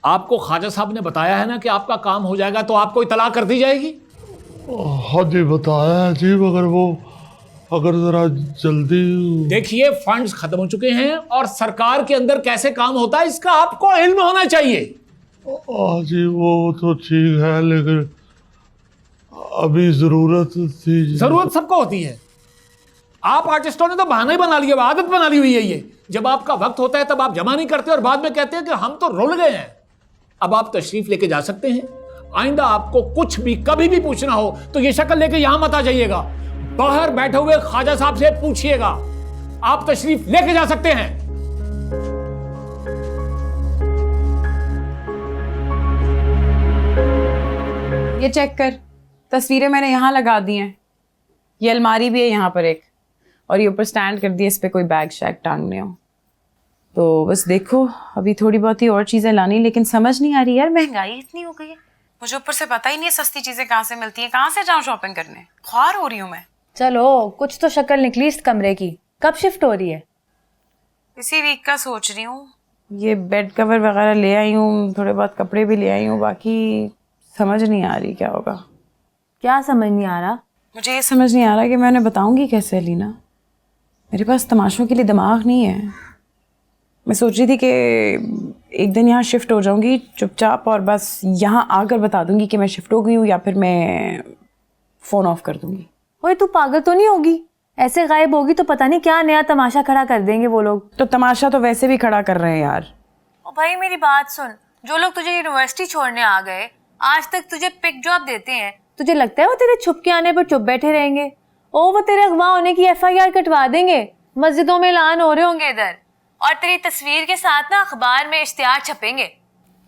आपको ख्वाजा साहब ने बताया है ना कि आपका काम हो जाएगा तो आपको इतला कर दी जाएगी? हाँ जी बताया है जी, मगर वो अगर जरा जल्दी। देखिए, फंड्स खत्म हो चुके हैं और सरकार के अंदर कैसे काम होता है इसका आपको इल्म होना चाहिए। हाँ जी वो तो ठीक है, लेकिन अभी जरूरत थी जी। जरूरत सबको होती है। आप आर्टिस्टों ने तो बहाना ही बना लिया, आदत बना ली हुई है ये। जब आपका वक्त होता है तब आप जमा नहीं करते और बाद में कहते हैं कि हम तो रुल गए हैं। अब आप तशरीफ लेके जा सकते हैं। आइंदा आपको कुछ भी कभी भी पूछना हो तो ये शक्ल लेके यहां मत आ जाइएगा, बाहर बैठे हुए ख्वाजा साहब से पूछिएगा। आप तशरीफ लेके जा सकते हैं। ये चेक कर, तस्वीरें मैंने यहाँ लगा दी हैं। ये अलमारी भी है यहाँ पर एक, और ये ऊपर स्टैंड कर दिया, इस पे कोई बैग शैग टांगने हो तो बस देखो। अभी थोड़ी बहुत ही और चीज़ें लानी, लेकिन समझ नहीं आ रही यार, महंगाई इतनी हो गई है। मुझे ऊपर से पता ही नहीं है सस्ती चीज़ें कहाँ से मिलती हैं, कहाँ से जाऊँ शॉपिंग करने। ख्वार हो रही हूँ मैं। चलो कुछ तो शक्ल निकली इस कमरे की। कब शिफ्ट हो रही है? इसी वीक का सोच रही हूँ। ये बेड कवर वगैरह ले आई हूँ, थोड़े बहुत कपड़े भी ले आई हूँ, बाकी समझ नहीं आ रही क्या होगा। क्या समझ नहीं आ रहा? मुझे ये समझ नहीं आ रहा कि मैं उन्हें बताऊंगी कैसे अलीना। मेरे पास तमाशों के लिए दिमाग नहीं है। मैं सोच रही थी कि एक दिन यहाँ शिफ्ट हो जाऊंगी चुपचाप, और बस यहाँ आकर बता दूंगी कि मैं शिफ्ट हो गई हूँ, या फिर मैं फ़ोन ऑफ कर दूंगी। ओए तू पागल तो नहीं होगी? ऐसे गायब होगी तो पता नहीं क्या नया तमाशा खड़ा कर देंगे वो लोग। तो तमाशा तो वैसे भी खड़ा कर रहे हैं यार। ओ भाई मेरी बात सुन, जो लोग तुझे यूनिवर्सिटी छोड़ने आ गए, आज तक तुझे पिक जॉब देते हैं, तुझे लगता है वो तेरे छुप के आने पर चुप बैठे रहेंगे? ओ वो तेरे अगवा होने की FIR कटवा देंगे, मस्जिदों में ऐलान हो रहे होंगे इधर, और तेरी तस्वीर के साथ ना अखबार में इश्तिहार छपेंगे।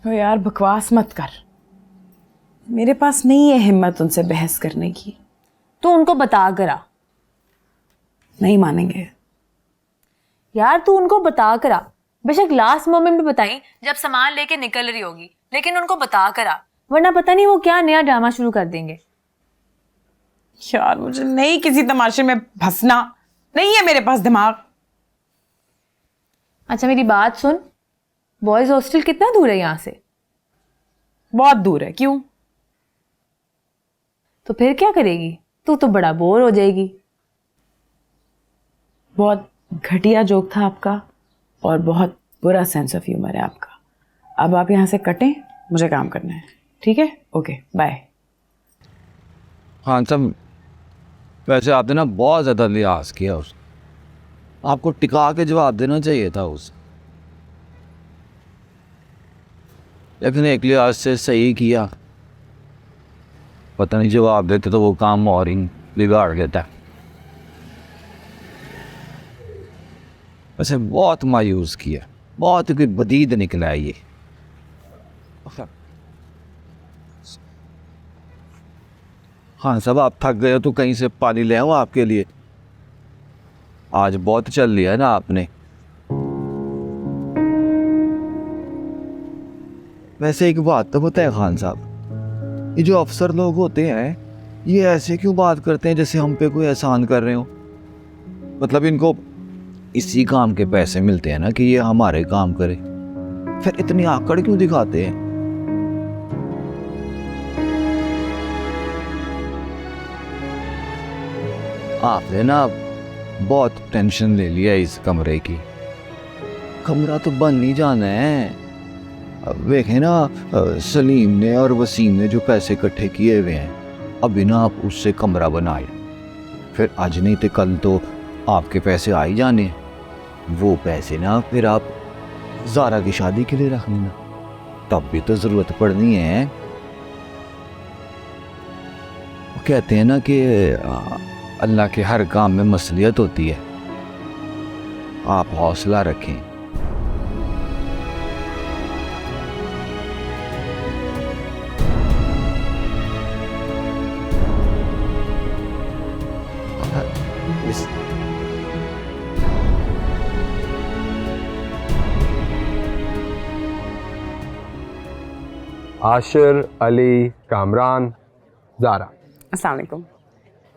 तो यार बकवास मत कर, मेरे पास नहीं है हिम्मत उनसे बहस करने की। तू उनको बता करा। नहीं मानेंगे यार, तू उनको बता करा। बेशक लास्ट मोमेंट में बताई जब सामान लेके निकल रही होगी, लेकिन उनको बता करा, वरना पता नहीं वो क्या नया ड्रामा शुरू कर देंगे। यार मुझे नहीं किसी तमाशे में फंसना, नहीं है मेरे पास दिमाग। अच्छा मेरी बात सुन, बॉयज हॉस्टल कितना दूर है यहाँ से? बहुत दूर है। क्यों? तो फिर क्या करेगी? तू तो बड़ा बोर हो जाएगी। बहुत घटिया जोक था आपका, और बहुत बुरा सेंस ऑफ ह्यूमर है आपका। अब आप यहाँ से कटें, मुझे काम करना है। ठीक है, ओके बाय। हाँ सब, वैसे आपने ना बहुत ज़्यादा लिहाज किया उस, आपको टिका के जवाब देना चाहिए था उस, लेकिन एक लिहाज से सही किया। पता नहीं जवाब देते तो वो काम और ही बिगाड़ देता। वैसे बहुत मायूस किया, बहुत कोई बदीद निकला है ये। हाँ सब, आप थक गए हो तो कहीं से पानी ले आऊँ आपके लिए? आज बहुत चल लिया है ना आपने। वैसे एक बात तो बताए खान साहब, ये जो अफसर लोग होते हैं ये ऐसे क्यों बात करते हैं जैसे हम पे कोई एहसान कर रहे हो? मतलब इनको इसी काम के पैसे मिलते हैं ना कि ये हमारे काम करे, फिर इतनी आकड़ क्यों दिखाते हैं? आपने ना बहुत टेंशन ले लिया इस कमरे की। कमरा तो बन नहीं जाना है। अब देखें ना, सलीम ने और वसीम ने जो पैसे इकट्ठे किए हुए हैं, अभी ना आप उससे कमरा बनाए, फिर आज नहीं तो कल तो आपके पैसे आ ही जाने। वो पैसे ना फिर आप ज़ारा की शादी के लिए रख लेना, तब भी तो ज़रूरत पड़नी है। वो कहते हैं ना कि अल्लाह के हर काम में मसलियत होती है। आप हौसला रखें। आशिर, अली, कामरान, ज़ारा। अस्सलाम वालेकुम।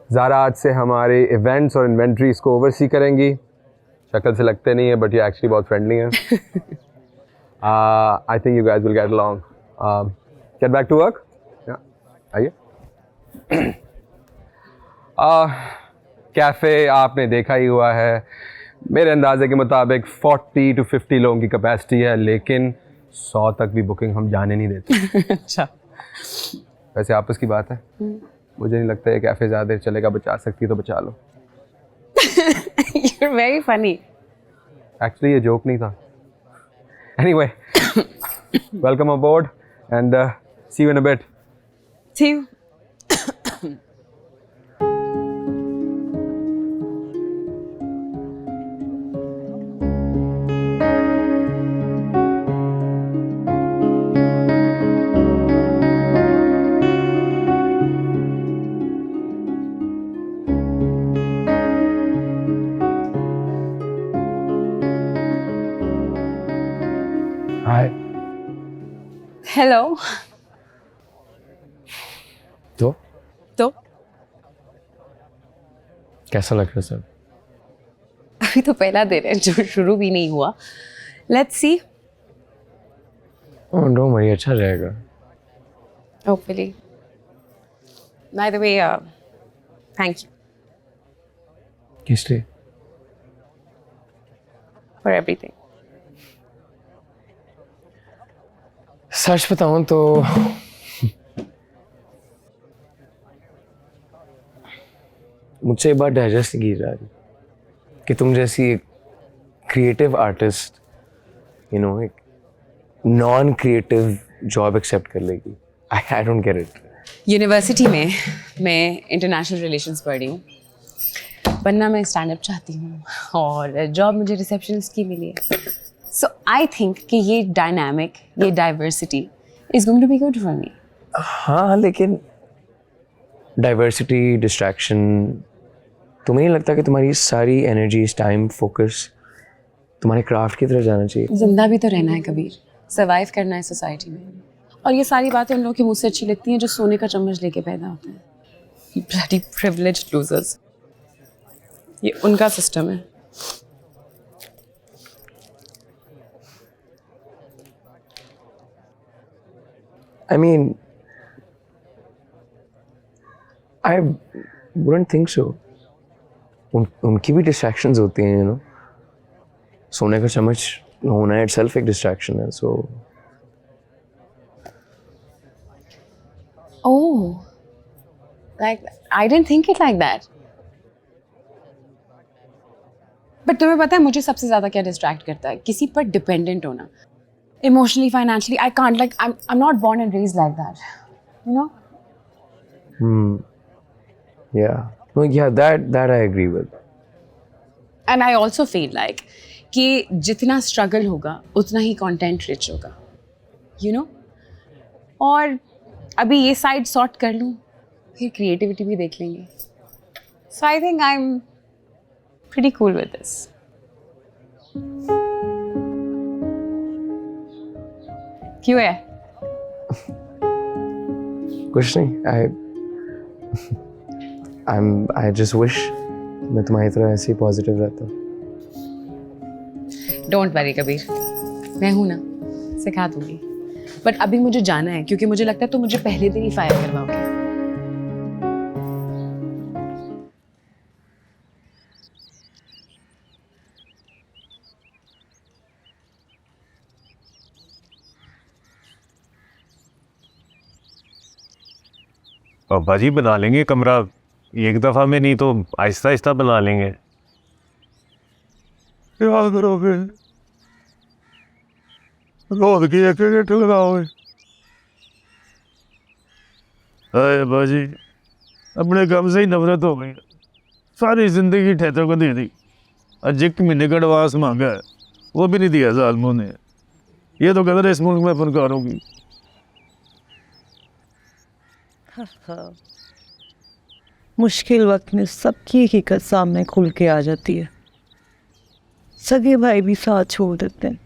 ज़ारा आज से हमारे इवेंट्स और इन्वेंट्रीज को ओवरसी करेंगी। शक्ल से लगते नहीं है बट ये एक्चुअली बहुत फ्रेंडली हैं। I think you guys will get along. Get back to work? Yeah. आइए. कैफ़े आपने देखा ही हुआ है. मेरे अंदाजे के मुताबिक 40 to 50 लोगों की कैपेसिटी है, लेकिन 100 तक भी बुकिंग हम जाने नहीं देते. अच्छा. वैसे आपस की बात है. मुझे नहीं लगता ये कैफ़े ज़्यादा देर चलेगा. बचा सकती है तो बचा लो. You're very funny. एक्चुअली ये जोक नहीं था. Anyway, welcome aboard and see you in a bit. See you. Hi. Hello. तो कैसा लग रहा है सर? अभी तो पहला दिन है जो शुरू भी नहीं हुआ. Let's see. Oh, don't worry, अच्छा जाएगा. Hopefully. By the way, thank you किस लिए? for everything. सच बताऊं तो मुझसे ये बात डाइजेस्ट नहीं की जा रही कि तुम जैसी एक क्रिएटिव आर्टिस्ट एक नॉन क्रिएटिव जॉब एक्सेप्ट कर लेगी. I don't get it. University में मैं इंटरनेशनल रिलेशंस पढ़ रही हूँ. बनना मैं स्टैंड अप चाहती हूँ और जॉब मुझे रिसेप्शनिस्ट की मिली है. सो आई थिंक कि ये डायनामिक, ये diversity is going to be good for me. हाँ, लेकिन डाइवर्सिटी, डिस्ट्रैक्शन, तुम्हें नहीं लगता कि तुम्हारी सारी एनर्जी, टाइम, फोकस तुम्हारे क्राफ्ट की तरफ जाना चाहिए? जिंदा भी तो रहना है कबीर, सर्वाइव करना है सोसाइटी में. और ये सारी बातें उन लोगों की मुझ से अच्छी लगती हैं जो सोने का चम्मच लेके पैदा होते हैं. Bloody privileged losers. ये उनका सिस्टम है. I mean, I wouldn't think so. उनकी भी डिस्ट्रैक्शंस होती हैं, सोने का चम्मच होना itself एक डिस्ट्रैक्शन है, so. Oh, like I didn't think it like that. But तुम्हें पता है मुझे सबसे ज़्यादा क्या डिस्ट्रैक्ट करता है? किसी पर डिपेंडेंट होना. Emotionally, financially, I can't, like, I'm not born and raised like that, you know? Yeah. No, yeah, that I agree with. And I also feel like कि जितना struggle होगा उतना ही content rich होगा, you know? और अभी ये side sort कर लूँ, फिर creativity भी देख लेंगे. So I think I'm pretty cool with this. क्यों है? कुछ नहीं. I just wish मैं तुम्हारी तरह ऐसे ही पॉजिटिव रहता. Don't worry कबीर, मैं हूँ ना, सिखा दूंगी. बट अभी मुझे जाना है क्योंकि मुझे लगता है तुम मुझे पहले दिन ही फायर करवाओगे. पापा जी बना लेंगे कमरा एक दफ़ा में, नहीं तो आहिस्ता आहिस्ता बना लेंगे. क्या करोगे? रोज की एक गेट लगाओगे? अरे बाजी, अपने काम से ही नफरत हो गई. सारी जिंदगी ठहरों को दे दी. आज 1 महीने का एडवांस मांगा है, वो भी नहीं दिया जालमों ने. ये तो कदर इस मुल्क में फनकारों की. मुश्किल वक्त में सबकी हकीकत सामने खुल के आ जाती है. सगे भाई भी साथ छोड़ देते हैं.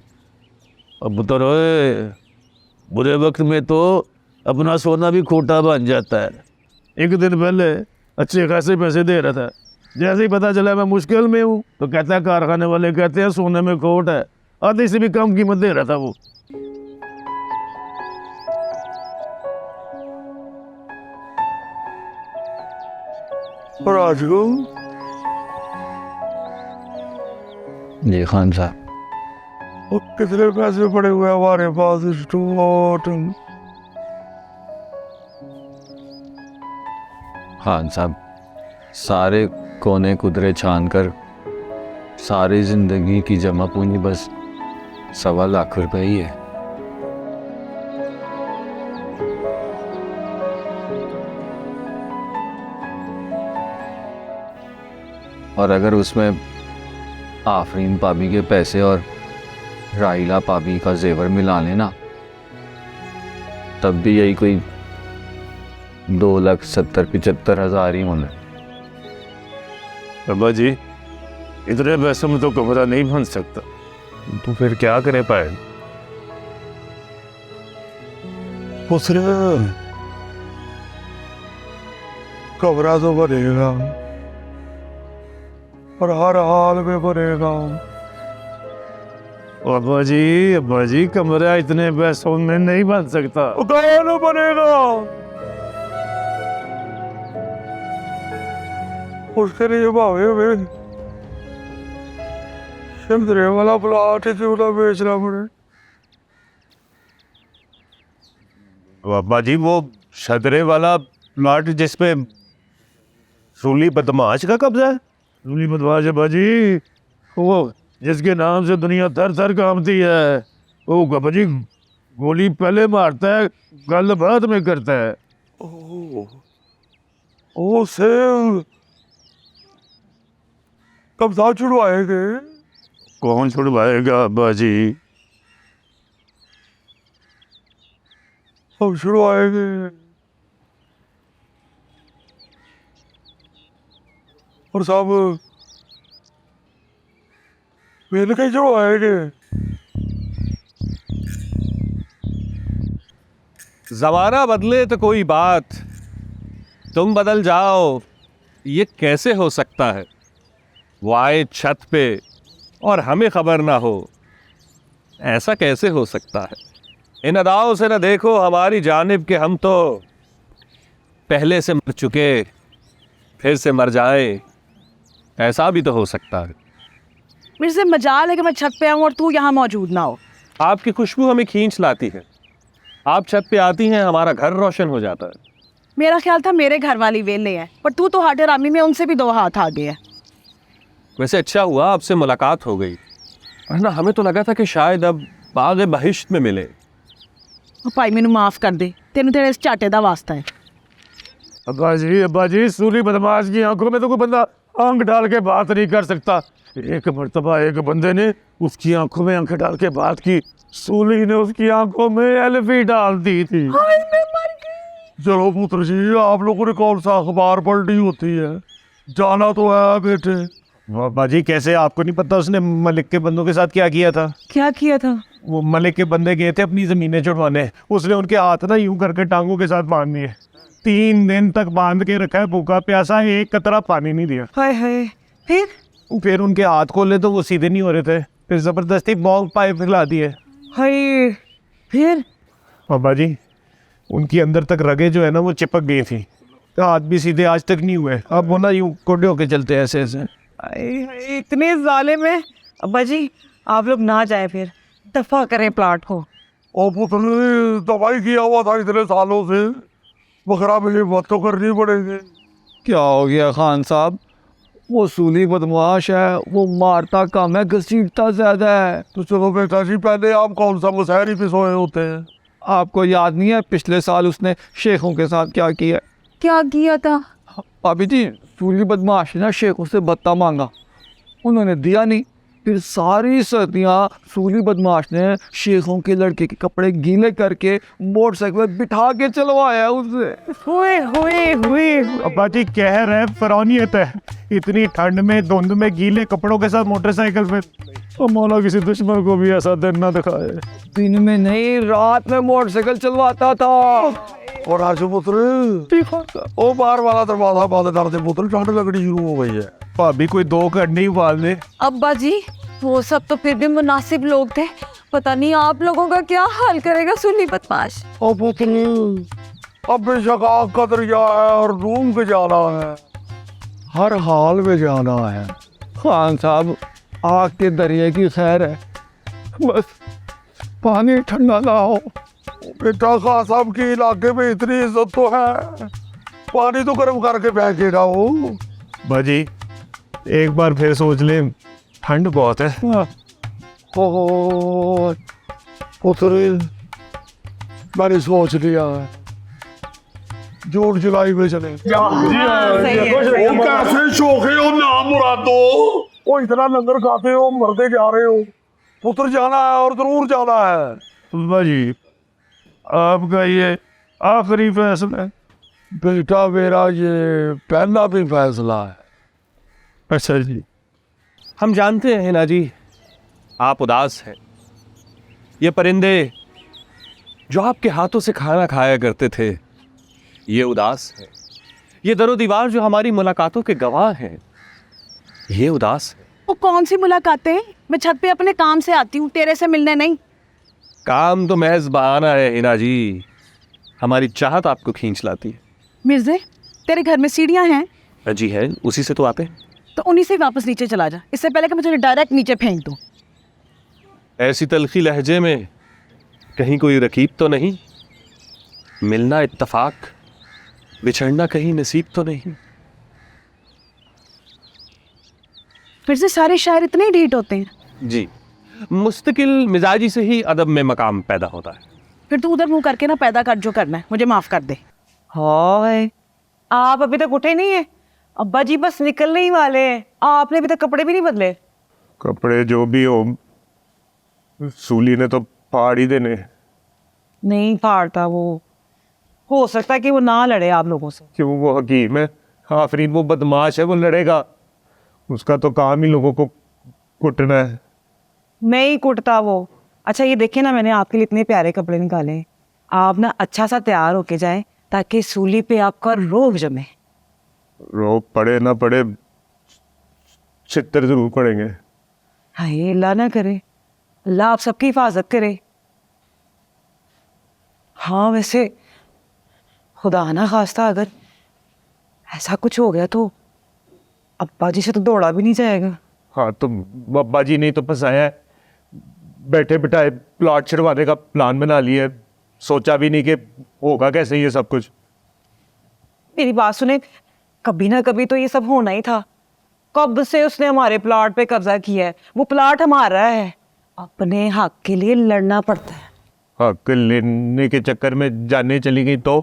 अब तो रोए, बुरे वक्त में तो अपना सोना भी खोटा बन जाता है. एक दिन पहले अच्छे खासे पैसे दे रहा था, जैसे ही पता चला मैं मुश्किल में हूँ तो कहता है कारखाने वाले कहते हैं सोने में खोट है. आधे से भी कम कीमत दे रहा था वो। और आज को जी खान साहब, वो कितने पैसे पड़े हुए हैं हमारे पास इस टोटल? खान साहब, सारे कोने कुदरे छान कर सारी जिंदगी की जमा पूंजी बस 1.25 लाख रुपए ही है। और अगर उसमें आफरीन पाबी के पैसे और राहिला पाबी का जेवर मिला लेना, तब भी यही कोई 2,70,75,000 ही होने। अब्बा जी, इतने पैसों में तो कमरा नहीं बन सकता। तो फिर क्या करे पाए? उसने कमरा तो बनेगा और हर हाल में बनेगा। अब्बा जी, कमरा इतने पैसों में नहीं बन सकता। कौन बनेगा? उसके लिए भावे में सिमदरे वाला प्लाट क्यों ना बेचना पड़े? अब्बा जी, वो शदरे वाला प्लाट जिसपे सूली बदमाश का कब्जा है। सूली बदमाश अब्बा जी, वो जिसके नाम से दुनिया थर थर कांपती है। वो अब्बा जी गोली पहले मारता है, गल बाद में करता है। ओ से कब्जा छुड़वाएंगे? कौन छुड़वाएगा अब्बा जी? हम छुड़वाएंगे। और साहब मैंने कहीं छुड़वाएंगे? जमाना बदले तो कोई बात, तुम बदल जाओ ये कैसे हो सकता है? वो आए छत पे और हमें खबर ना हो, ऐसा कैसे हो सकता है? इन अदाओं से ना देखो हमारी जानिब के हम तो पहले से मर चुके फिर से मर जाए, ऐसा भी तो हो सकता है। मेरे से मजाल है कि मैं छत पे आऊँ और तू यहाँ मौजूद ना हो। आपकी खुशबू हमें खींच लाती है, आप छत पे आती हैं हमारा घर रोशन हो जाता है। मेरा ख्याल था मेरे घर वाली वेले हैं, पर तू तो हाटे रामी में उनसे भी 2 हाथ आगे है। वैसे अच्छा हुआ आपसे मुलाकात हो गई, वरना हमें तो लगा था कि शायद अब बाग़ बहिश्त में मिले। भाई मैनू माफ कर दे, तेनू तेरे इस चाटे दा वास्ता है। अब्बा जी, सूली बदमाश की आंखों में तो कोई बंदा आंख डाल के बात नहीं कर सकता। एक मर्तबा एक बंदे ने उसकी आंखों में आंखें डाल के बात की, सूली ने उसकी आंखों में एल्फी डाल दी थी। चलो पुत्र जी, आप लोगों ने कौन सा अखबार पढ़नी होती है, जाना तो है बेटे। अब्बा जी, कैसे आपको नहीं पता उसने मलिक के बंदों के साथ क्या किया था? क्या किया था? वो मलिक के बंदे गए थे अपनी जमीनें छुड़वाने, उसने उनके हाथ ना यूं करके टांगों के साथ बांध दिए। 3 दिन तक बांध के रखा है, भूखा प्यासा, एक कतरा पानी नहीं दिया। हाय हाय। फिर उनके हाथ खोले तो वो सीधे नहीं हो रहे थे, फिर जबरदस्ती बॉल पाइप खिला दिए। हाय। फिर अब्बा जी, उनकी अंदर तक रगे जो है ना वो चिपक गई थी, तो हाथ भी सीधे आज तक नहीं हुए। अब वो ना यूं कोडे होके चलते हैं ऐसे ऐसे। इतने जालिम है। अब्बा जी आप लोग ना जाए, फिर दफा करें प्लाट को। और पुत्र ने दवाई किया हुआ था इतने सालों से, बकरा में ये बात तो करनी पड़ेगी। क्या हो गया खान साहब? वो सूली बदमाश है, वो मारता कम है, घसीटता ज्यादा है। तो चलो बेटा जी, पहले आप कौन सा मुशहरी पे सोए होते हैं? आपको याद नहीं है पिछले साल उसने शेखों के साथ क्या किया? क्या किया था? भाभी जी, सूली बदमाश ने ना शेखों से भत्ता मांगा, उन्होंने दिया नहीं। फिर सारी सर्दियाँ सूली बदमाश ने शेखों के लड़के के कपड़े गीले करके मोटरसाइकिल पर बिठा के चलवाया उससे। हुए। अब्बा जी कह रहे फरौनियत है, इतनी ठंड में धुंध में गीले कपड़ों के साथ मोटरसाइकिल पे। तो मौला किसी दुश्मन को भी ऐसा दिन ना दिखाए। दिन में नहीं, रात में मोटरसाइकिल चलवाता था। और आजू पुत्र ओ बाहर वाला दरवाजा बंद कर दे पुत्र, ठंड लगनी शुरू हो गई है। भाभी कोई 2 घंटे ही उबाल दे। अब्बा जी वो सब तो फिर भी मुनासिब लोग थे, पता नहीं आप लोगों का क्या हाल करेगा सुनी बदमाश। ओ पुत्र अब शकाक का दरिया है और रूम के जाना है, हर हाल में जाना है। खान साहब आग के दरिया की खैर है, बस पानी ठंडा ना हो। बेटा खान साहब के इलाके में इतनी इज्जत तो है, पानी तो गर्म करके फेंके ना हो। बाजी एक बार फिर सोच ले, ठंड बहुत है। ओह पुत्र मैंने सोच लिया है, जून जुलाई में चले। वो कैसे शौक है हो ना मुरादो, वो इतना लंगर खाते हो मरते जा रहे हो। पुत्र जाना है और जरूर जाना है। बाजी आपका ये आखिरी फैसला है? बेटा मेरा ये पहला भी फैसला है। अच्छा जी। हम जानते हैं ना जी, आप उदास हैं। ये परिंदे जो आपके हाथों से खाना खाया करते थे, ये उदास है। ये दरो दीवार जो हमारी मुलाकातों के गवाह हैं, ये उदास है। वो कौन सी मुलाकातें? मैं छत पे अपने काम से आती हूँ, तेरे से मिलने नहीं। काम तो महज बहाना है हिना जी, हमारी चाहत आपको खींच लाती है। मिर्जे तेरे घर में सीढ़ियाँ हैं? जी है, उसी से तो आते हैं। तो उन्हीं से वापस नीचे चला जा, इससे पहले कि मैं तुझे डायरेक्ट नीचे फेंक दूँ। ऐसी तलखी लहजे में कहीं कोई रकीब तो नहीं? मिलना इत्तफाक, बिछड़ना कहीं नसीब तो नहीं? फिर से सारे शायर इतने ही ढीठ होते हैं? जी, मुस्तकिल मिजाजी से ही अदब में मकाम पैदा होता है। फिर तू उधर मुंह करके ना पैदा कर जो करना है, मुझे माफ कर दे। हाय आप अभी तक उठे नहीं है? अब्बा जी बस निकलने ही वाले हैं, आपने अभी तक कपड़े भी नहीं बदले। कपड़े जो भी हो, सूली ने तो फाड़ ही देने। नहीं फाड़ता वो, हो सकता है कि वो ना लड़े आप लोगों से। क्यों, वो हकीम है? आफरीन वो बदमाश है, वो लड़ेगा। उसका तो काम ही लोगों को कुटना है। नहीं कुटता वो। अच्छा ये देखिए ना, मैंने आपके लिए इतने प्यारे कपड़े निकाले हैं, आप ना अच्छा सा तैयार होके जाएं ताकि सूली पे आपका रोब जमे। रोब पड़े ना पड़े, छितर जरूर पड़ेंगे। हाय अल्लाह ना करे, अल्लाह आप सबकी हिफाजत करे। हाँ वैसे खुदा ना खास्ता अगर ऐसा कुछ हो गया तो अब्बा जी से तो दौड़ा भी नहीं जाएगा। हाँ तो अब्बा जी ने तो फंसाया है, बैठे बिठाए प्लॉट छड़वाने का प्लान बना लिया है। सोचा भी नहीं कि होगा कैसे ये सब कुछ। मेरी बात सुने, कभी ना कभी तो ये सब होना ही था। कब से उसने हमारे प्लाट पे कब्जा किया है, वो प्लाट हमारा है, अपने हक के लिए लड़ना पड़ता है। हक लेने के चक्कर में जाने चली गई तो?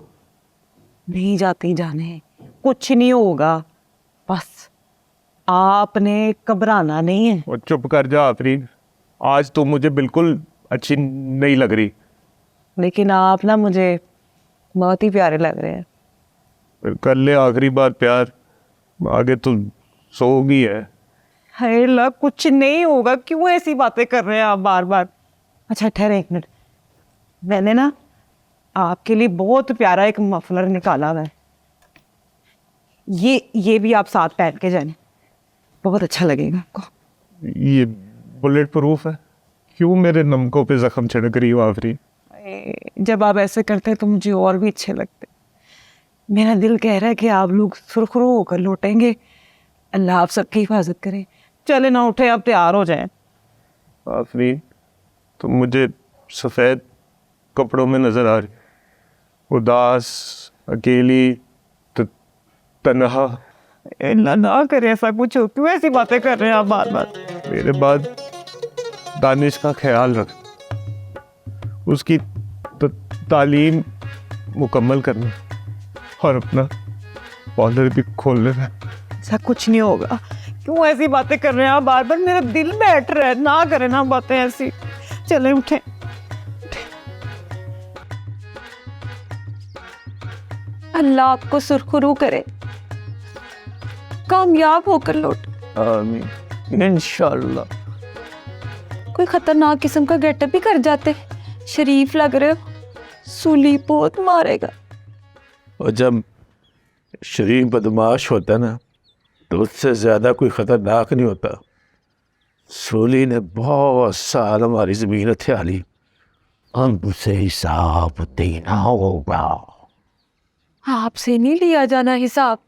नहीं जाती जाने, कुछ नहीं होगा, बस आपने घबराना नहीं है। और चुप कर जा आफरीन, आज तो मुझे बिल्कुल अच्छी नहीं लग रही। लेकिन आप ना मुझे बहुत ही प्यारे लग रहे हैं। फिर कर ले आखिरी बार प्यार, आगे तो सोगी है। हाय अल्लाह कुछ नहीं होगा, क्यों ऐसी बातें कर रहे हैं आप बार बार। अच्छा ठहरे एक मिनट, मैंने ना आपके लिए बहुत प्यारा एक मफलर निकाला हुआ है, ये भी आप साथ पहन के जाने, बहुत अच्छा लगेगा आपको। ये बुलेट प्रूफ है? क्यों मेरे नमकों पे जख्म छिड़क रही हो आफरीन? जब आप ऐसे करते हैं तो मुझे और भी अच्छे लगते। मेरा दिल कह रहा है कि आप लोग सुरखरू होकर लौटेंगे। अल्लाह आप सबकी हिफाजत करे। चले ना उठे, आप तैयार हो जाएं। आफरीन तुम मुझे सफ़ेद कपड़ों में नज़र आ रही, उदास, अकेली, तन्हा। अल्लाह ना करे ऐसा कुछ हो, क्यों ऐसी बातें कर रहे हैं आप बार बार। मेरे बाद दानिश का ख्याल रख, उसकी तालीम मुकम्मल करना और अपना पार्लर भी खोल लेना। ऐसा कुछ नहीं होगा, क्यों ऐसी बातें कर रहे हैं आप बार बार, मेरा दिल बैठ रहा है। ना करें ना बातें ऐसी, चले उठे। अल्लाह आपको सुरखरू करे, कामयाब होकर लौट। आमीन इंशाअल्लाह। कोई खतरनाक किस्म का गेटअप भी कर जाते, शरीफ लग रहे हो, सूली बहुत मारेगा। और जब शरीफ बदमाश होता ना तो उससे ज़्यादा कोई ख़तरनाक नहीं होता। सोली ने बहुत साल हमारी ज़मीन हथिया ली, हमसे हिसाब देना होगा। आपसे नहीं लिया जाना हिसाब,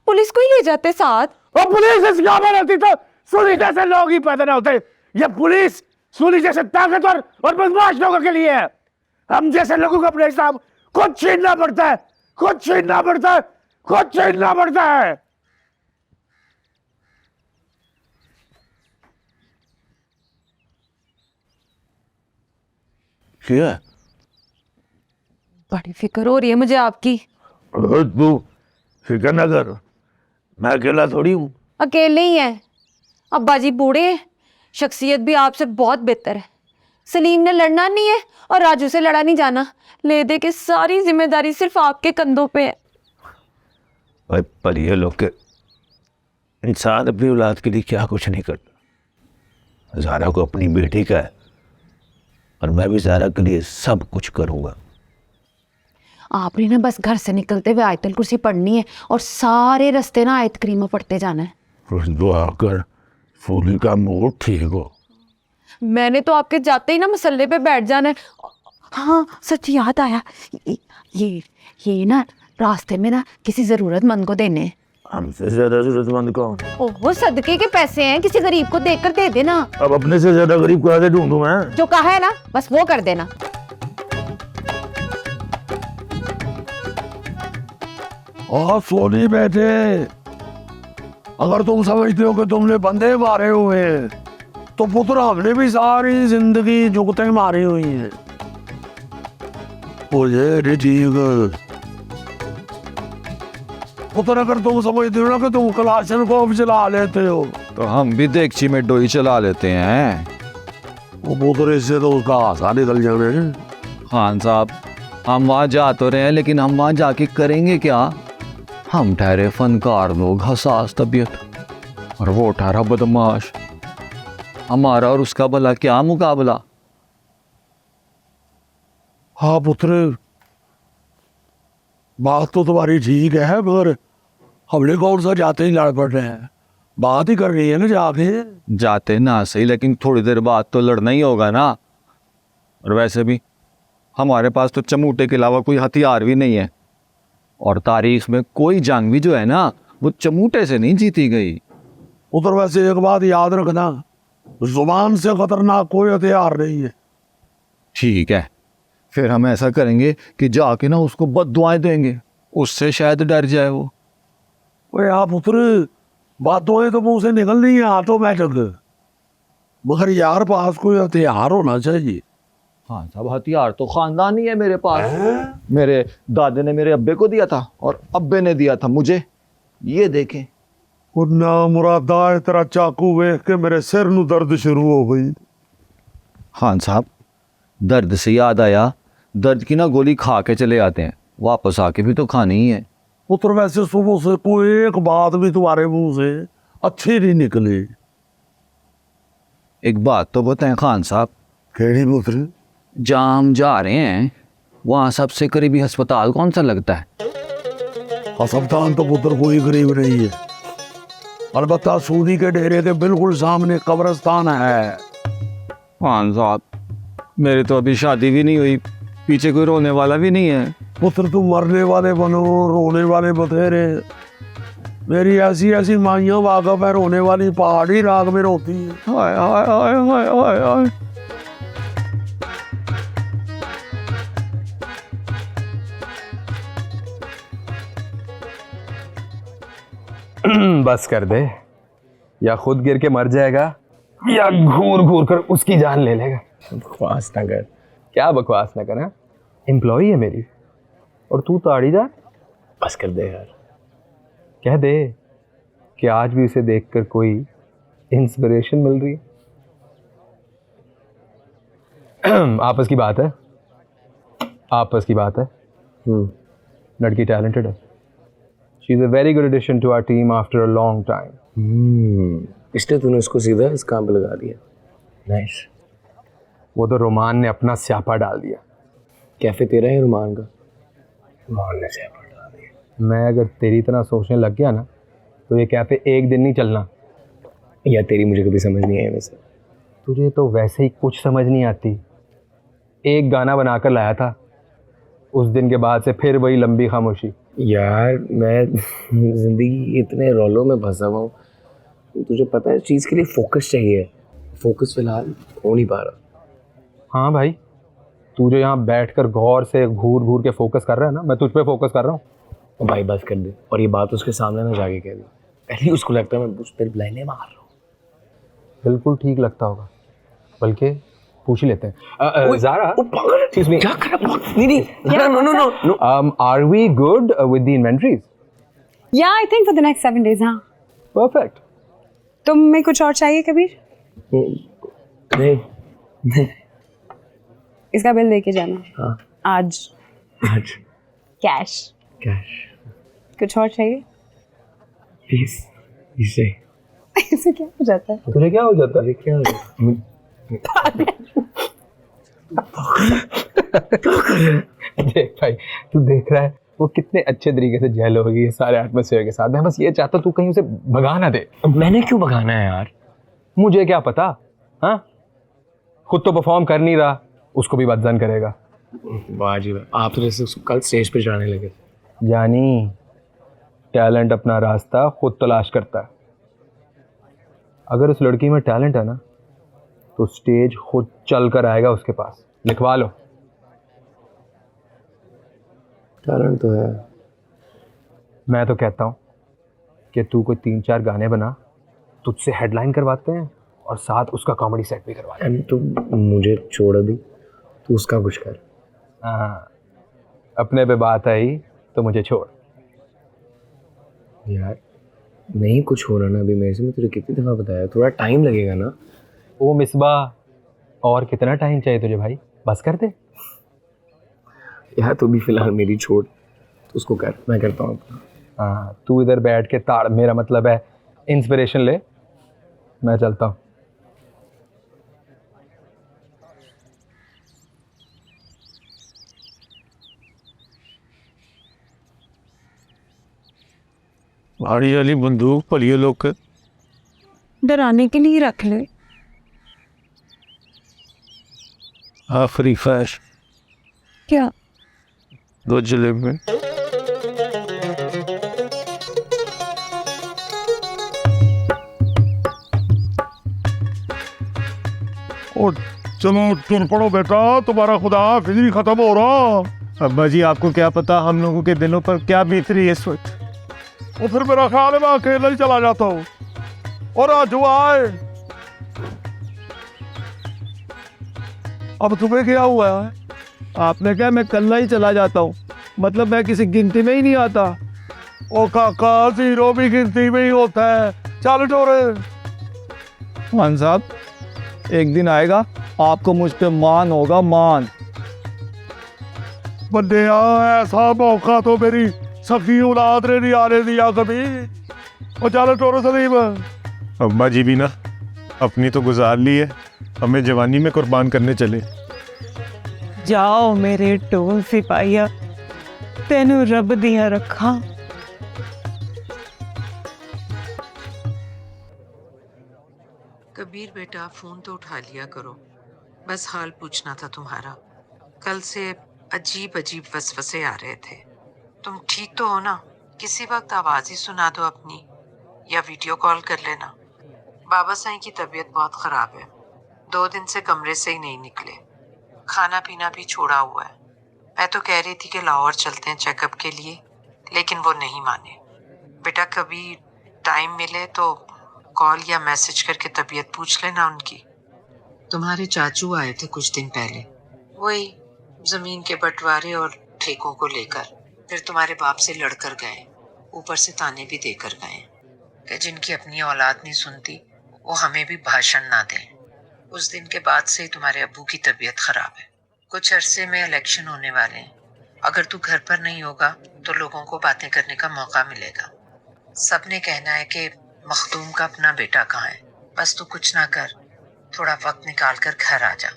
पुलिस को ही ले जाते साथ। और पुलिस इस गांव में रहती तो सोली जैसे लोग ही पैदा न होते। ये पुलिस सोली जैसे ताकतवर और बदमाश लोगों के लिए है। हम जैसे लोगों को अपने हिसाब खुद छीनना पड़ता है, खुद छीनना पड़ता है, खुद छीनना पड़ता है। क्या बड़ी फिक्र हो रही है मुझे आपकी। तू फिक्र ना कर, मैं अकेला थोड़ी हूँ। अकेले ही हैं, अब्बा जी बूढ़े हैं, शख्सियत भी आपसे बहुत बेहतर है। सलीम ने लड़ना नहीं है और राजू से लड़ा नहीं जाना। ले दे के सारी जिम्मेदारी सिर्फ आपके कंधों पे है। भाई पर ये लोग के इंसान अपनी औलाद के लिए क्या कुछ नहीं करता। ज़ारा को अपनी बेटी का है और मैं भी ज़ारा के लिए सब कुछ करूँगा। आपने ना बस घर से निकलते हुए आयतुल कुर्सी पढ़नी है और सारे रास्ते ना आयत करीमा पढ़ते जाना है। बस दुआ कर फूली का मूड ठीक हो। मैंने तो आपके जाते ही ना मसल्ले पे बैठ जाना है। हाँ सच याद आया, ये ना रास्ते में ना किसी ज़रूरतमंद को देने हैं। हमसे ज़्यादा ज़रूरतमंद कौन? ओहो सदके के पैसे हैं, किसी गरीब को देकर दे देना। अब अपने से ज़्यादा गरीब को आगे ढूंढूं मैं? जो कहा है ना बस वो कर देना। और सोनी बैठे, अगर तुम समझते हो कि तुमने बंदे मारे हुए हैं तो पुत्र हमने भी सारी जिंदगी जुगते मारी हुई हैं। मुझे ठीक पुत्र, अगर तुम समझते हो ना कि तुम कलाशन को अब चला लेते हो तो हम भी देगची में डोई चला लेते हैं। वो पुत्र इससे तो उसका आशा निकल जाने। खान साहब, हम वहाँ जा तो रहे हैं लेकिन हम वहाँ जाके करेंगे क्या? हम ठहरे फनकार लोग, हसास तबीयत, और वो ठहरा बदमाश। हमारा और उसका भला क्या मुकाबला? हाँ पुत्र, बात तो तुम्हारी ठीक है, मगर हमने कौन सा जाते ही लड़ पड़ रहे हैं। बात ही कर रही है ना जाके। जाते ना सही, लेकिन थोड़ी देर बाद तो लड़ना ही होगा ना। और वैसे भी हमारे पास तो चमूटे के अलावा कोई हथियार भी नहीं है, और तारीख में कोई जंग भी जो है ना वो चमूटे से नहीं जीती गई। उधर वैसे एक बात याद रखना, जुबान से खतरनाक कोई हथियार नहीं है। ठीक है, फिर हम ऐसा करेंगे कि जाके ना उसको बद्दुआएं देंगे, उससे शायद डर जाए वो। ओए आप पुत्र, बातों तो मुंह से निकल नहीं है ऑटोमेटिक, मगर यार पास कोई हथियार होना चाहिए। हाँ साहब, हथियार तो खानदानी है मेरे पास। मेरे दादे ने मेरे अब्बे को दिया था और अब्बे ने दिया था मुझे। ये देखें। ना मुरादा, तेरा चाकू वेख के मेरे सिर नू दर्द शुरू हो गई। खान साहब, दर्द से याद आया, दर्द की ना गोली खा के चले आते हैं, वापस आके भी तो खानी ही है। पुत्र वैसे सुबह से कोई एक बात भी तुम्हारे मुंह से अच्छी नहीं निकली। एक बात तो बताएं खान साहब। केड़ी पुत्र? जहाँ हम जा रहे हैं वहाँ सबसे करीबी अस्पताल कौन सा लगता है? अस्पताल तो पुत्र कोई गरीब नहीं है, अलबत्ता सूदी के डेरे के बिल्कुल सामने कब्रिस्तान है। खान साहब, मेरी तो अभी शादी भी नहीं हुई, पीछे कोई रोने वाला भी नहीं है। पुत्र तुम मरने वाले बनो, रोने वाले बतेरे। मेरी ऐसी ऐसी माइयाँ वाकफ है, रोने वाली पहाड़ी राग में रोती है। हाय हाय हाय हाय हाय हाय। बस कर दे, या खुद गिर के मर जाएगा या घूर घूर कर उसकी जान ले लेगा। बकवास ना कर। क्या बकवास ना कर? एम्प्लॉई है मेरी और तू ताड़ी जा। बस कर दे यार, कह दे कि आज भी उसे देखकर कोई इंस्पिरेशन मिल रही है। आपस की बात है, आपस की बात है। लड़की टैलेंटेड है। She is a very good addition to our team after a long time. इसलिए तूने उसको सीधा इस काम पे लगा दिया। Nice. वो तो रोमान ने अपना स्यापा डाल दिया। कैफे तेरा है रोमान का? रोमान ने स्यापा डाल मैं अगर तेरी तरह सोचने लग गया ना तो ये कैफ़े एक दिन नहीं चलना। या तेरी मुझे कभी समझ नहीं आई वैसे। तुझे तो वैसे ही कुछ समझ नहीं आती। एक गाना बनाकर लाया था, उस दिन के बाद से फिर वही लंबी खामोशी। यार मैं ज़िंदगी इतने रौलों में फंसा हुआ हूँ, तुझे पता है इस चीज़ के लिए फोकस चाहिए। फोकस फ़िलहाल हो नहीं पा रहा। हाँ भाई, तू जो यहाँ बैठकर गौर से घूर घूर के फोकस कर रहा है ना, मैं तुझ पे फोकस कर रहा हूँ। भाई बस कर दे, और ये बात उसके सामने ना जाके कह दे। पहले ही उसको लगता है मैं उस पर लाइनें मार रहा हूँ। बिल्कुल ठीक लगता होगा, बल्कि पूछ ही लेते हैं। Zaara, excuse me. क्या कर रहा है? नहीं, no. Are we good with the inventories? Yeah, I think for the next 7 days, हाँ. Perfect. तुम्हें कुछ और चाहिए कबीर? नहीं. इसका बिल देके जाना। हाँ. आज. कैश. कुछ और चाहिए? Please. इसे. इसे क्या हो जाता है? तुझे क्या हो जाता है? क्या हो जाता है? देख भाई, तू देख रहा है वो कितने अच्छे तरीके से जेल होगी ये सारे एटमॉस्फेयर के साथ। मैं बस ये चाहता हूँ तू कहीं उसे भगा ना दे। मैंने क्यों भगाना है यार? मुझे क्या पता? हाँ, खुद तो परफॉर्म कर नहीं रहा, उसको भी बदजन करेगा। वाह जी वाह, आप तो जैसे उसको कल स्टेज पे जाने लगे। जानी, टैलेंट अपना रास्ता खुद तलाश करता है। अगर उस लड़की में टैलेंट है ना तो स्टेज खुद चल कर आएगा उसके पास। लिखवा लो। टैलेंट तो है। मैं तो कहता हूँ कि तू कोई 3-4 गाने बना, तुझसे हेडलाइन करवाते हैं और साथ उसका कॉमेडी सेट भी करवाते हैं। तू मुझे छोड़ दी, तू उसका कुछ कर। हाँ, अपने पे बात आई तो मुझे छोड़। यार नहीं कुछ हो रहा ना अभी मेरे से, मैं तुझे कितनी दफ़ा बताया, थोड़ा टाइम लगेगा ना। ओ मिसबा, और कितना टाइम चाहिए तुझे भाई? बस कर दे यार। तू भी फिलहाल मेरी छोड़, तो उसको कर, मैं करता हूँ। हाँ, तू इधर बैठ के ताड़, मेरा मतलब है इंस्पिरेशन ले, मैं चलता हूँ। भारी वाली बंदूक पलिए लोग के डराने के लिए रख ले। आखिरी ख्वाहिश क्या? 2 जलेब में। और चलो तुम पढ़ो बेटा, तुम्हारा खुदा फिजरी खत्म हो रहा। अब्बा जी आपको क्या पता हम लोगों के दिलों पर क्या बीत रही है इस वक्त। और फिर मेरा ख्याल है मैं अकेला ही चला जाता हूँ। और आज वो आए, अब तुम्हें क्या हुआ है? आपने क्या मैं कल्ला ही चला जाता हूँ? मतलब मैं किसी गिनती में ही नहीं आता। ओ काका, 0 भी गिनती में ही होता है। चल टोरे। मान साहब, एक दिन आएगा आपको मुझ पे मान होगा, मान। बंदे ऐसा मौका तो मेरी सखी औलाद ने नहीं आने दिया कभी। और चल टोरे सलीम। अम्मा जी भी ना अपनी तो गुजार ली है, हमें जवानी में कुर्बान करने चले। जाओ मेरे टोल सिपाहिया, तेनू रब दिया रखा। कबीर बेटा, फोन तो उठा लिया करो, बस हाल पूछना था तुम्हारा। कल से अजीब अजीब वसवसे आ रहे थे। तुम ठीक तो हो ना? किसी वक्त आवाज ही सुना दो अपनी, या वीडियो कॉल कर लेना। बाबा साईं की तबीयत बहुत खराब है, 2 दिन से कमरे से ही नहीं निकले, खाना पीना भी छोड़ा हुआ है। मैं तो कह रही थी कि लाहौर चलते हैं चेकअप के लिए, लेकिन वो नहीं माने। बेटा कभी टाइम मिले तो कॉल या मैसेज करके तबीयत पूछ लेना उनकी। तुम्हारे चाचू आए थे कुछ दिन पहले, वही जमीन के बंटवारे और ठेकों को लेकर। फिर तुम्हारे बाप से लड़कर गए, ऊपर से ताने भी देकर गए कि जिनकी अपनी औलाद नहीं सुनती वो हमें भी भाषण ना दें। उस दिन के बाद से तुम्हारे अब्बू की तबीयत खराब है। कुछ अरसे में इलेक्शन होने वाले हैं, अगर तू घर पर नहीं होगा तो लोगों को बातें करने का मौका मिलेगा। सबने कहना है कि मखदूम का अपना बेटा कहाँ है। बस तू कुछ ना कर, थोड़ा वक्त निकाल कर घर आ जा।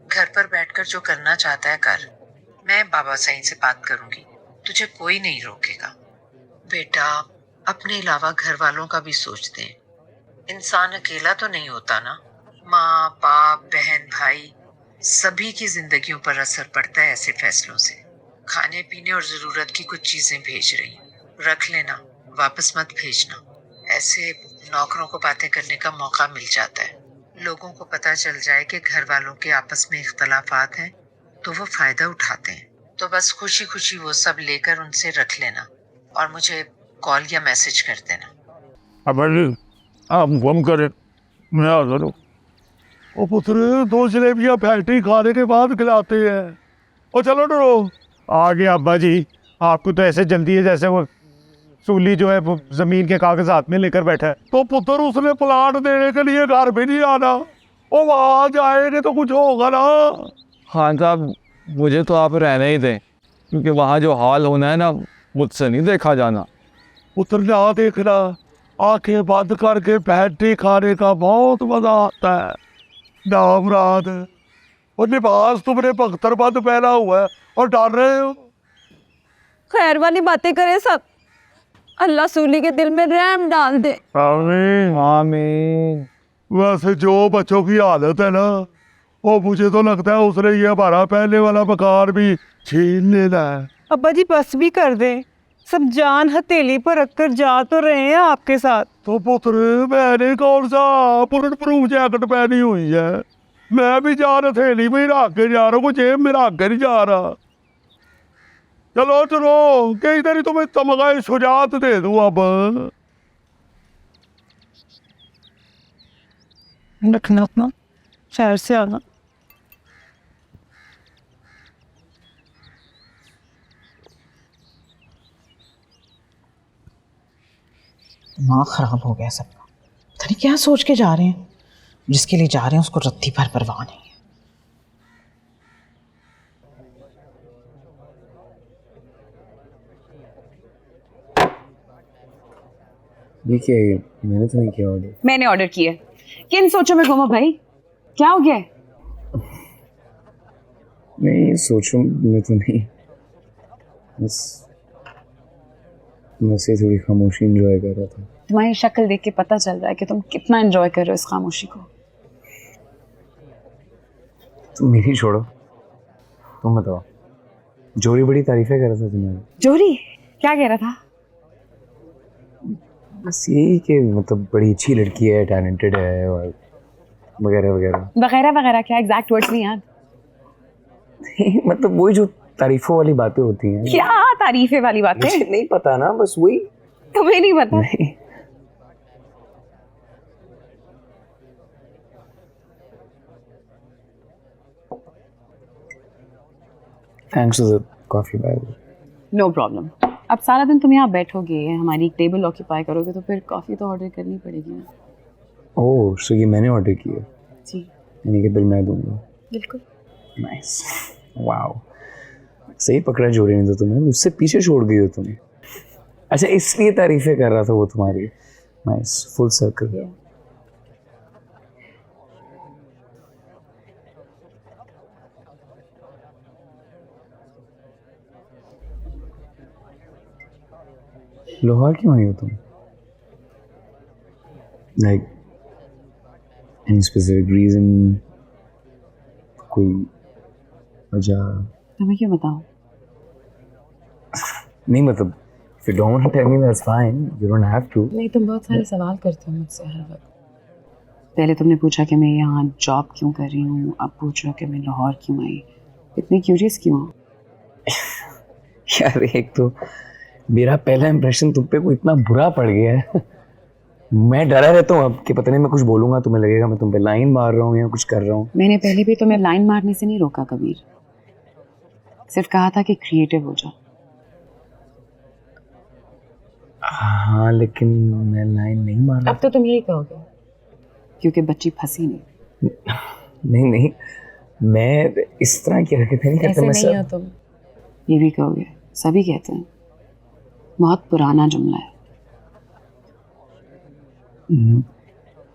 घर पर बैठकर जो करना चाहता है कर। मैं बाबा साईं से बात करूंगी, तुझे कोई नहीं रोकेगा। बेटा अपने अलावा घर वालों का भी सोचते हैं। इंसान अकेला तो नहीं होता ना। माँ बाप बहन भाई सभी की जिंदगियों पर असर पड़ता है ऐसे फैसलों से। खाने पीने और जरूरत की कुछ चीजें भेज रही हूँ, रख लेना, वापस मत भेजना। ऐसे नौकरों को बातें करने का मौका मिल जाता है। लोगों को पता चल जाए कि घर वालों के आपस में इख्तलाफात हैं तो वो फायदा उठाते हैं। तो बस खुशी खुशी वो सब लेकर उनसे रख लेना और मुझे कॉल या मैसेज कर देना। अब आप गम करें, मैं हाजिर हूँ। ओ पुत्र, 2 जलेबियाँ फैक्ट्री खाने के बाद खिलाते हैं। ओ चलो डरो। आ गया अब्बा जी। आपको तो ऐसे जल्दी है जैसे वो सूली जो है वो जमीन के कागज हाथ में लेकर बैठा है। तो पुत्र उसने प्लाट देने के लिए घर भी नहीं आना। ओ वहाँ जाएंगे तो कुछ होगा ना। खान साहब, मुझे तो आप रहने ही दें, क्योंकि वहाँ जो हाल होना है ना, मुझसे नहीं देखा जाना। पुत्र ना देखना, आंखें बंद करके फैक्ट्री खाने का बहुत मजा आता है। नाम रात और लिबास तुमने बख्तरबंद पहना हुआ है और डर रहे हो। खैर वाली बातें करें सब, अल्लाह सूली के दिल में रहम डाल दे। आमीन आमीन। वैसे जो बच्चों की हालत है ना, वो मुझे तो लगता है उसने ये हमारा पहले वाला मकान भी छीन लेना है। अब्बा जी बस भी कर दे, सब जान हथेली पर रखकर जा तो रहे हैं आपके साथ। तो पुत्र मैंने कौन सा बुलेट प्रूफ जैकेट पहनी हुई है? मैं भी जान हथेली में ही रख के जा रहा हूँ, जेब में रख के नहीं जा रहा। चलो चलो कि इधर ही तुम्हें तमगा शुजात दे दूँ। अब रखना अपना, शहर से आना। दिमाग खराब हो गया सबका। पता नहीं क्या सोच के जा रहे हैं। जिसके लिए जा रहे हैं उसको रत्ती भर परवाह नहीं है। देखिए, मैंने तो नहीं किया ऑर्डर। मैंने ऑर्डर किया। किन सोचों में घूमो भाई, क्या हो गया है? नहीं, सोचूं मैं तो नहीं, बस मैं से थोड़ी खामोशी एंजॉय कर रहा था। तुम्हारी शक्ल देख के पता चल रहा है कि तुम कितना एंजॉय कर रहे हो इस खामोशी को। तुम मेरी छोड़ो, तुम बताओ। जोरी बड़ी तारीफें कर रहा था तुम्हारी। जोरी क्या कह रहा था? बस यही कि मतलब बड़ी अच्छी लड़की है, टैलेंटेड है और वगैरह वगैरह। वगैरह वगैरह क्या? एग्जैक्ट वर्ड्स नहीं याद। मतलब वही जो तारीफों वाली बातें होती हैं। क्या तारीफें वाली बातें? मुझे नहीं पता ना, बस वही। तुम्हें नहीं पता? नहीं। Thanks for the coffee by the way. No problem. अब सारा दिन तुम यहाँ बैठोगे, हमारी एक टेबल ऑक्यूपाई करोगे, तो फिर कॉफ़ी तो ऑर्डर करनी पड़ेगी ना। ओह, सो ये मैंने ऑर्डर किया? जी। यानी कि बिल मैं दूंगा? बिल्कुल। नाइस, वाओ, सही पकड़ा जोड़ी ने तो तुम्हें, मुझसे पीछे छोड़ गई हो तुम। अच्छा, इसलिए तारीफें कर रहा था वो तुम्हारी। Nice, full circle. लाहौर क्यों आई हो तुम? Like any specific reason? कोई वजह? तुम्हें क्यों बताऊं? नहीं मतलब if you don't want to tell me that's fine, you don't have to. नहीं, तुम बहुत सारे सवाल करते हो मुझसे हर वक्त। पहले तुमने पूछा कि मैं यहाँ जॉब क्यों कर रही हूँ, अब पूछ रहे हो कि मैं लाहौर क्यों आई। इतनी क्यूरियस क्यों हो? यार, एक तो मेरा पहला इंप्रेशन तुम पे कोई इतना बुरा पड़ गया है। मैं डरा रहता हूँ अब कि पता नहीं मैं कुछ बोलूँगा तुम्हें लगेगा मैं तुम पे लाइन मार रहा हूँ या कुछ कर रहा हूँ। मैंने पहले भी तुम्हें लाइन मारने से नहीं रोका कबीर, सिर्फ कहा था कि क्रिएटिव हो जाओ। हाँ, लेकिन मैं लाइन नहीं मार रहा। अब तो तुम यही कहोगे क्योंकि बच्ची फंसी नहीं। नहीं, मैं इस तरह की हरकतें नहीं करता। ऐसे नहीं हो तुम, ये भी कहोगे, सभी कहते हैं। बहुत पुराना जुमला है।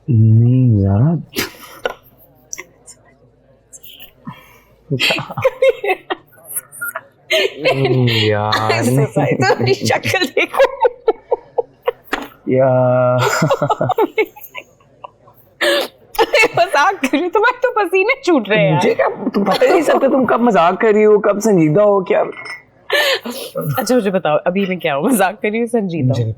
नहीं ज़रा यार, तो शक्ल देखो। या मजाक कर रही हूँ, तुम्हें तो पसीने छूट रहे हैं। मुझे क्या, तुम पता ही नहीं सकते तुम कब मजाक कर रही हो, कब संजीदा हो क्या। अच्छा मुझे बताओ अभी मैं क्या हूँ, मजाक कर रही हूँ संजीदा हूँ?